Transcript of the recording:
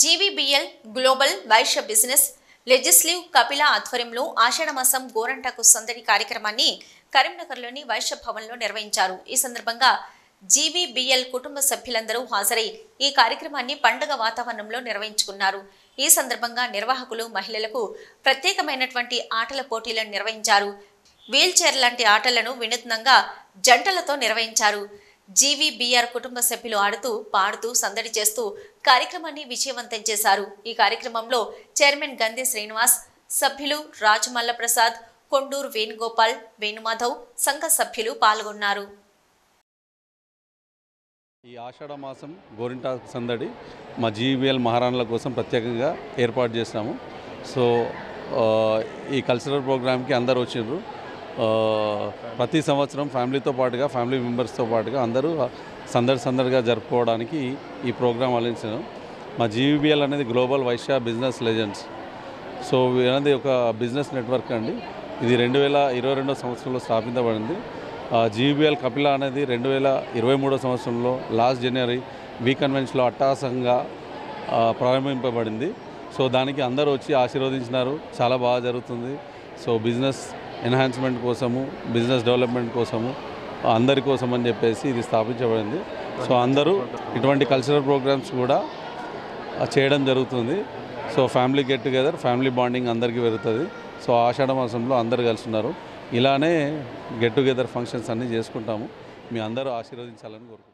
జీవీబీఎల్ global Vaishya business legislative Kapila ఆధ్వర్యంలో ఆషాఢమాసం గోరంటాకు సందడి కార్యక్రమాన్ని కరీంనగర్లోని వైశ్య భవన్లో నిర్వహించారు. ఈ సందర్భంగా జీవీబీఎల్ కుటుంబ సభ్యులందరూ హాజరై ఈ కార్యక్రమాన్ని పండుగ వాతావరణంలో నిర్వహించుకున్నారు. ఈ సందర్భంగా నిర్వాహకులు మహిళలకు ప్రత్యేకమైనటువంటి ఆటల పోటీలను నిర్వహించారు. వీల్ చైర్ లాంటి ఆటలను వినూత్నంగా జంటలతో నిర్వహించారు. జీవీబీఆర్ కుటుంబ సభ్యులు ఆడుతూ పాడుతూ సందడి చేస్తూ కార్యక్రమాన్ని విజయవంతం చేశారు. ఈ కార్యక్రమంలో చైర్మన్ గంధి శ్రీనివాస్, సభ్యులు రాజమల్ల ప్రసాద్, కొండూరు వేణుగోపాల్, వేణుమాధవ్, సంఘ సభ్యులు పాల్గొన్నారు. ఈ ఆషాఢ మాసం గోరింటాకు సందడి మా జీవీబీఎల్ మహారాణుల కోసం ప్రత్యేకంగా ఏర్పాటు చేసినాము. సో ఈ కల్చరల్ ప్రోగ్రామ్కి అందరు వచ్చిండ్రు. ప్రతి సంవత్సరం ఫ్యామిలీతో పాటుగా ఫ్యామిలీ మెంబర్స్తో పాటుగా అందరూ సందడిగా జరుపుకోవడానికి ఈ ప్రోగ్రాం ఆలోచించాం. మా జీవీబీఎల్ అనేది global Vaishya business legends. So అనేది ఒక బిజినెస్ నెట్వర్క్ అండి. ఇది 2022 సంవత్సరంలో స్థాపించబడింది. జీవీబీఎల్ కపిల అనేది 2023 సంవత్సరంలో లాస్ట్ జనవరి వీ కన్వెన్షన్లో అట్టహాసంగా ప్రారంభింపబడింది. సో దానికి అందరూ వచ్చి ఆశీర్వదించినారు. చాలా బాగా జరుగుతుంది. సో బిజినెస్ ఎన్హాన్స్మెంట్ కోసము, బిజినెస్ డెవలప్మెంట్ కోసము, అందరి కోసం అని చెప్పేసి ఇది స్థాపించబడింది. సో అందరూ ఇటువంటి కల్చరల్ ప్రోగ్రామ్స్ కూడా చేయడం జరుగుతుంది. So family get together, family bonding అందరికీ పెరుగుతుంది. సో ఆషాఢ మాసంలో అందరు కలుస్తున్నారు. ఇలానే గెట్ టుగెదర్ ఫంక్షన్స్ అన్నీ చేసుకుంటాము. మీ అందరూ ఆశీర్వదించాలని కోరుకుంటున్నాను.